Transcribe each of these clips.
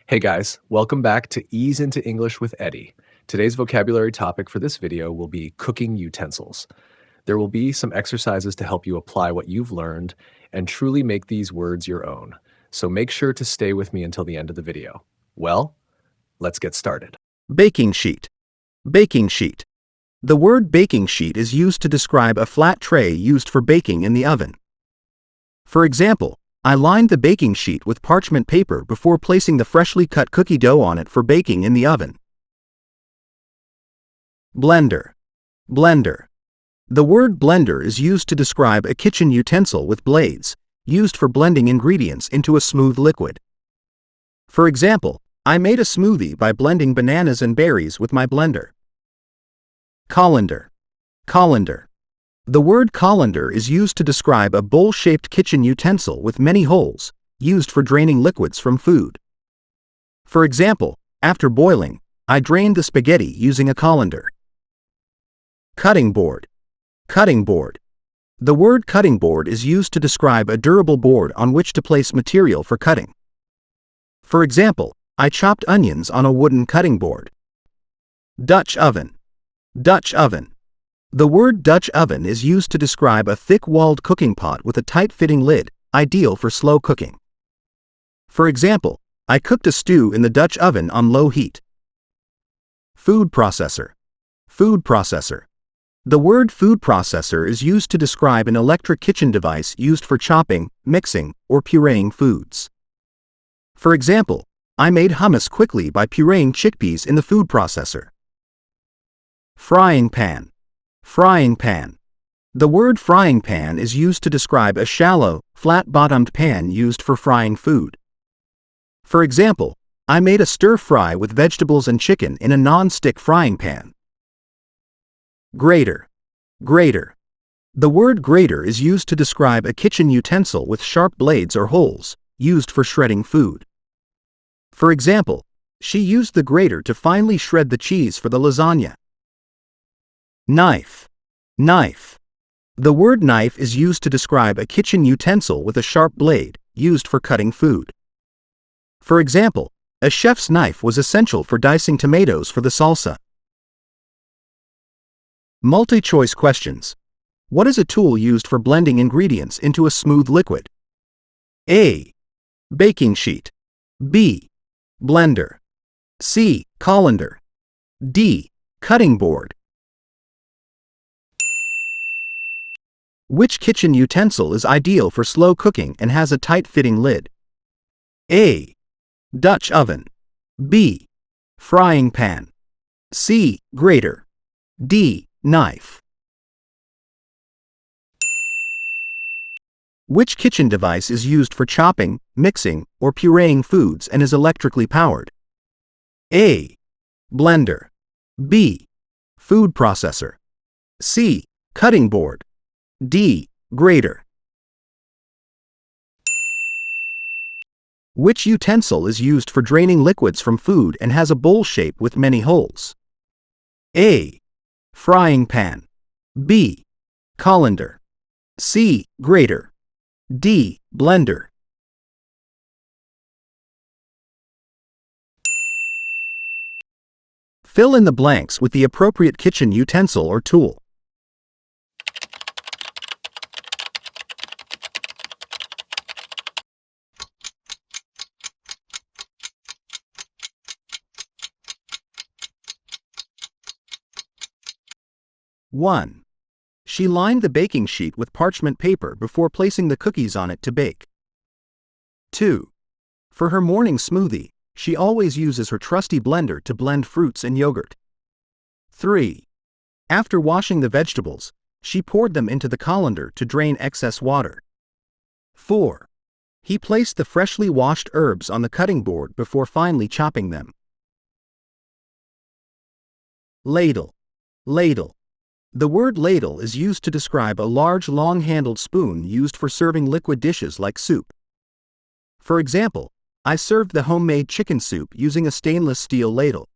Hey guys, welcome back to Ease into English with Eddie. Today's vocabulary topic for this video will be cooking utensils. There will be some exercises to help you apply what you've learned and truly make these words your own. So make sure to stay with me until the end of the video. Well, let's get started. Baking sheet. Baking sheet. The word baking sheet is used to describe a flat tray used for baking in the oven. For example, I lined the baking sheet with parchment paper before placing the freshly cut cookie dough on it for baking in the oven. Blender. Blender. The word blender is used to describe a kitchen utensil with blades, used for blending ingredients into a smooth liquid. For example, I made a smoothie by blending bananas and berries with my blender. Colander. Colander. The word colander is used to describe a bowl-shaped kitchen utensil with many holes, used for draining liquids from food. For example, after boiling, I drained the spaghetti using a colander. Cutting board. Cutting board. The word cutting board is used to describe a durable board on which to place material for cutting. For example, I chopped onions on a wooden cutting board. Dutch oven. Dutch oven. The word Dutch oven is used to describe a thick-walled cooking pot with a tight-fitting lid, ideal for slow cooking. For example, I cooked a stew in the Dutch oven on low heat. Food processor. Food processor. The word food processor is used to describe an electric kitchen device used for chopping, mixing, or pureeing foods. For example, I made hummus quickly by pureeing chickpeas in the food processor. Frying pan. Frying pan. The word frying pan is used to describe a shallow, flat-bottomed pan used for frying food. For example, I made a stir-fry with vegetables and chicken in a non-stick frying pan. Grater. Grater. The word grater is used to describe a kitchen utensil with sharp blades or holes, used for shredding food. For example, she used the grater to finely shred the cheese for the lasagna. Knife. Knife. The word knife is used to describe a kitchen utensil with a sharp blade, used for cutting food. For example, a chef's knife was essential for dicing tomatoes for the salsa. Multi-choice questions. What is a tool used for blending ingredients into a smooth liquid? A. Baking sheet. B. Blender. C. Colander. D. Cutting board. Which kitchen utensil is ideal for slow cooking and has a tight-fitting lid? A. Dutch oven. B. Frying pan. C. Grater. D. Knife. Which kitchen device is used for chopping, mixing, or pureeing foods and is electrically powered? A. Blender. B. Food processor. C. Cutting board. D. Grater. Which utensil is used for draining liquids from food and has a bowl shape with many holes? A. Frying pan. B. Colander. C. Grater. D. Blender. Fill in the blanks with the appropriate kitchen utensil or tool. One. She lined the baking sheet with parchment paper before placing the cookies on it to bake. 2. For her morning smoothie, she always uses her trusty blender to blend fruits and yogurt. 3. After washing the vegetables, she poured them into the colander to drain excess water. 4. He placed the freshly washed herbs on the cutting board before finely chopping them. Ladle. Ladle. The word ladle is used to describe a large, long-handled spoon used for serving liquid dishes like soup. For example, I served the homemade chicken soup using a stainless steel ladle.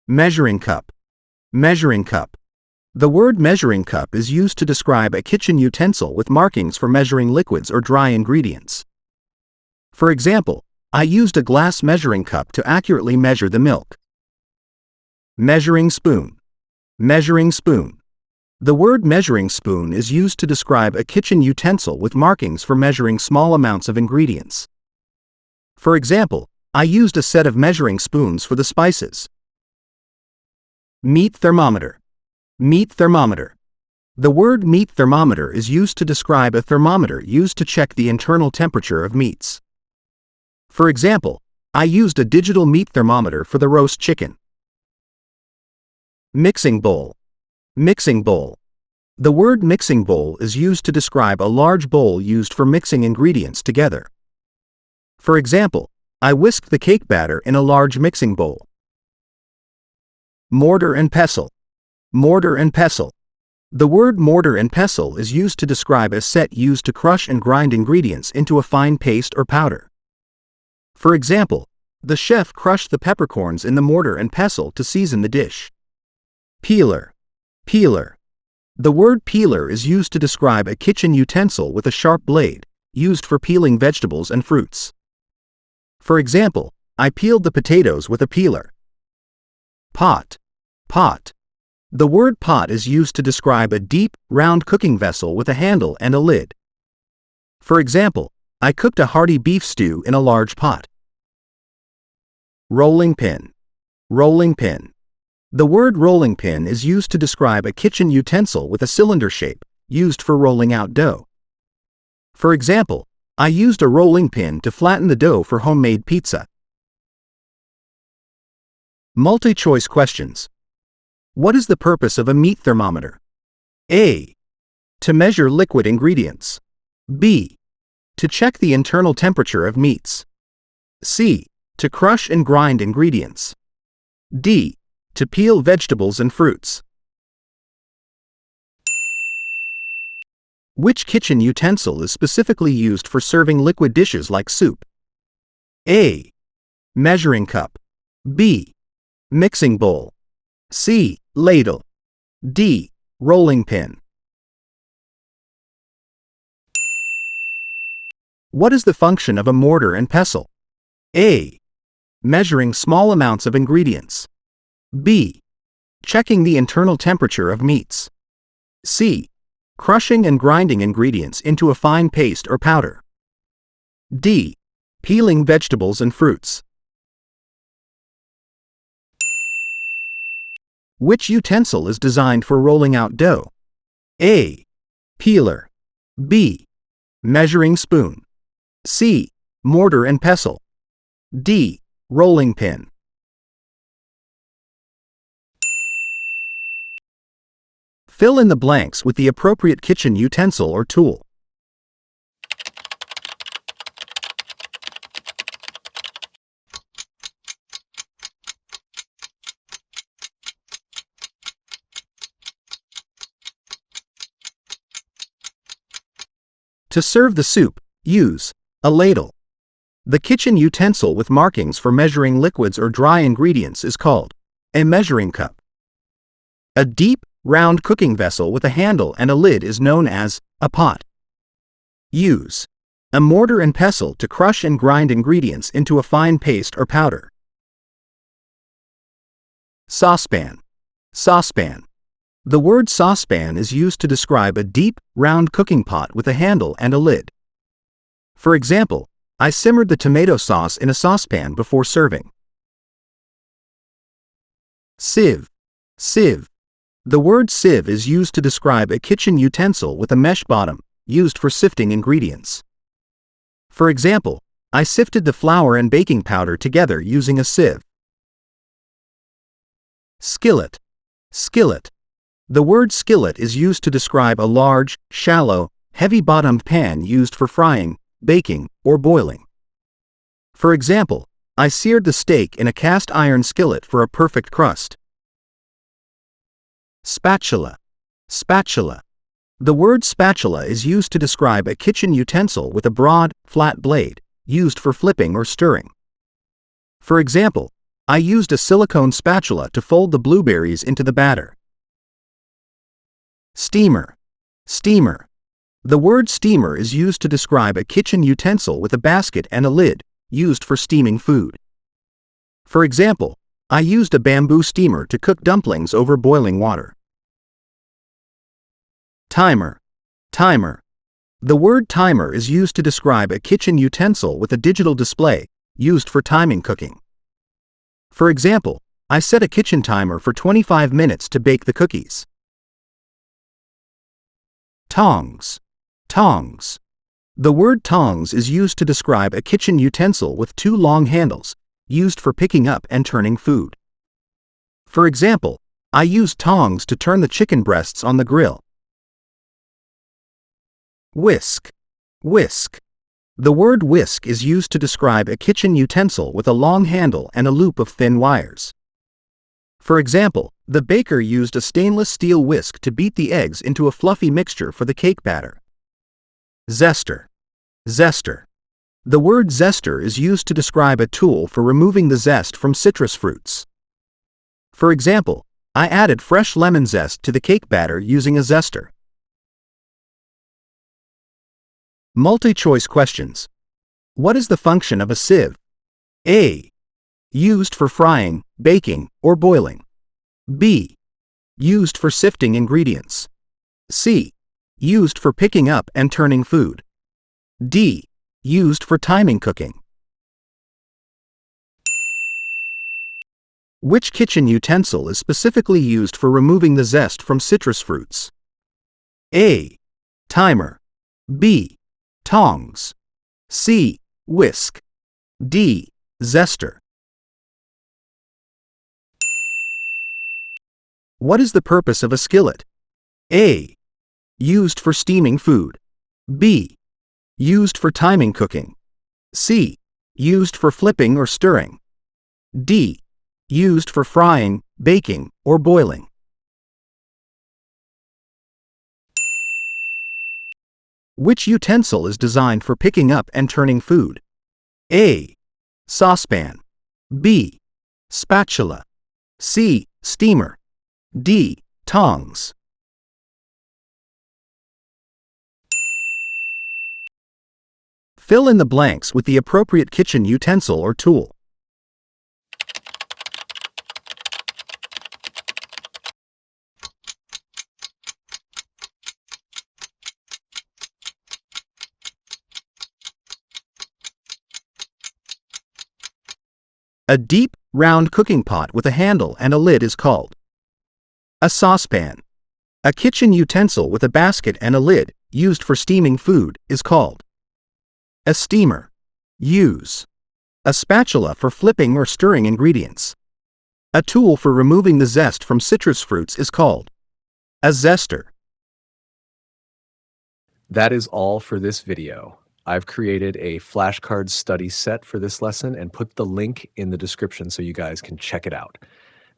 Measuring cup. Measuring cup. The word measuring cup is used to describe a kitchen utensil with markings for measuring liquids or dry ingredients. For example, I used a glass measuring cup to accurately measure the milk. Measuring spoon. Measuring spoon. The word measuring spoon is used to describe a kitchen utensil with markings for measuring small amounts of ingredients. For example, I used a set of measuring spoons for the spices. Meat thermometer. Meat thermometer. The word meat thermometer is used to describe a thermometer used to check the internal temperature of meats. For example, I used a digital meat thermometer for the roast chicken. Mixing bowl. Mixing bowl. The word mixing bowl is used to describe a large bowl used for mixing ingredients together. For example, I whisked the cake batter in a large mixing bowl. Mortar and pestle. Mortar and pestle. The word mortar and pestle is used to describe a set used to crush and grind ingredients into a fine paste or powder. For example, the chef crushed the peppercorns in the mortar and pestle to season the dish. Peeler. Peeler. The word peeler is used to describe a kitchen utensil with a sharp blade, used for peeling vegetables and fruits. For example, I peeled the potatoes with a peeler. Pot. Pot. The word pot is used to describe a deep, round cooking vessel with a handle and a lid. For example, I cooked a hearty beef stew in a large pot. Rolling pin. Rolling pin. The word rolling pin is used to describe a kitchen utensil with a cylinder shape, used for rolling out dough. For example, I used a rolling pin to flatten the dough for homemade pizza. Multi-choice questions. What is the purpose of a meat thermometer? A. To measure liquid ingredients. B. To check the internal temperature of meats. C. To crush and grind ingredients. D. To peel vegetables and fruits. Which kitchen utensil is specifically used for serving liquid dishes like soup? A. Measuring cup. B. Mixing bowl. C. Ladle. D. Rolling pin. What is the function of a mortar and pestle? A. Measuring small amounts of ingredients. B. Checking the internal temperature of meats. C. Crushing and grinding ingredients into a fine paste or powder. D. Peeling vegetables and fruits. Which utensil is designed for rolling out dough? A. Peeler. B. Measuring spoon. C. Mortar and pestle. D. Rolling pin. Fill in the blanks with the appropriate kitchen utensil or tool. To serve the soup, use a ladle. The kitchen utensil with markings for measuring liquids or dry ingredients is called a measuring cup. A deep, round cooking vessel with a handle and a lid is known as a pot. Use a mortar and pestle to crush and grind ingredients into a fine paste or powder. Saucepan. Saucepan. The word saucepan is used to describe a deep, round cooking pot with a handle and a lid. For example, I simmered the tomato sauce in a saucepan before serving. Sieve. Sieve. The word sieve is used to describe a kitchen utensil with a mesh bottom, used for sifting ingredients. For example, I sifted the flour and baking powder together using a sieve. Skillet. Skillet. The word skillet is used to describe a large, shallow, heavy-bottomed pan used for frying, baking, or boiling. For example, I seared the steak in a cast iron skillet for a perfect crust. Spatula. Spatula. The word spatula is used to describe a kitchen utensil with a broad, flat blade, used for flipping or stirring. For example, I used a silicone spatula to fold the blueberries into the batter. Steamer. Steamer. The word steamer is used to describe a kitchen utensil with a basket and a lid, used for steaming food. For example, I used a bamboo steamer to cook dumplings over boiling water. Timer. Timer. The word timer is used to describe a kitchen utensil with a digital display used for timing cooking. For example, I set a kitchen timer for 25 minutes to bake the cookies. Tongs. Tongs. The word tongs is used to describe a kitchen utensil with two long handles, used for picking up and turning food. For example, I used tongs to turn the chicken breasts on the grill. Whisk. Whisk. The word whisk is used to describe a kitchen utensil with a long handle and a loop of thin wires. For example, the baker used a stainless steel whisk to beat the eggs into a fluffy mixture for the cake batter. Zester. Zester. The word zester is used to describe a tool for removing the zest from citrus fruits. For example, I added fresh lemon zest to the cake batter using a zester. Multi-choice questions. What is the function of a sieve? A. Used for frying, baking, or boiling. B. Used for sifting ingredients. C. Used for picking up and turning food. D. Used for timing cooking. Which kitchen utensil is specifically used for removing the zest from citrus fruits? A. Timer. B. Tongs. C. Whisk. D. Zester. What is the purpose of a skillet? A. Used for steaming food. B. Used for timing cooking. C. Used for flipping or stirring. D. Used for frying, baking, or boiling. Which utensil is designed for picking up and turning food? A. Saucepan. B. Spatula. C. Steamer. D. Tongs. Fill in the blanks with the appropriate kitchen utensil or tool. A deep, round cooking pot with a handle and a lid is called a saucepan. A kitchen utensil with a basket and a lid, used for steaming food, is called a steamer. Use a spatula for flipping or stirring ingredients. A tool for removing the zest from citrus fruits is called a zester. That is all for this video. I've created a flashcard study set for this lesson and put the link in the description so you guys can check it out.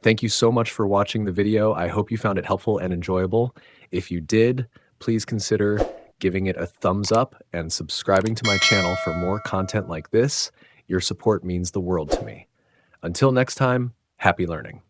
Thank you so much for watching the video. I hope you found it helpful and enjoyable. If you did, please consider giving it a thumbs up and subscribing to my channel for more content like this. Your support means the world to me. Until next time, happy learning.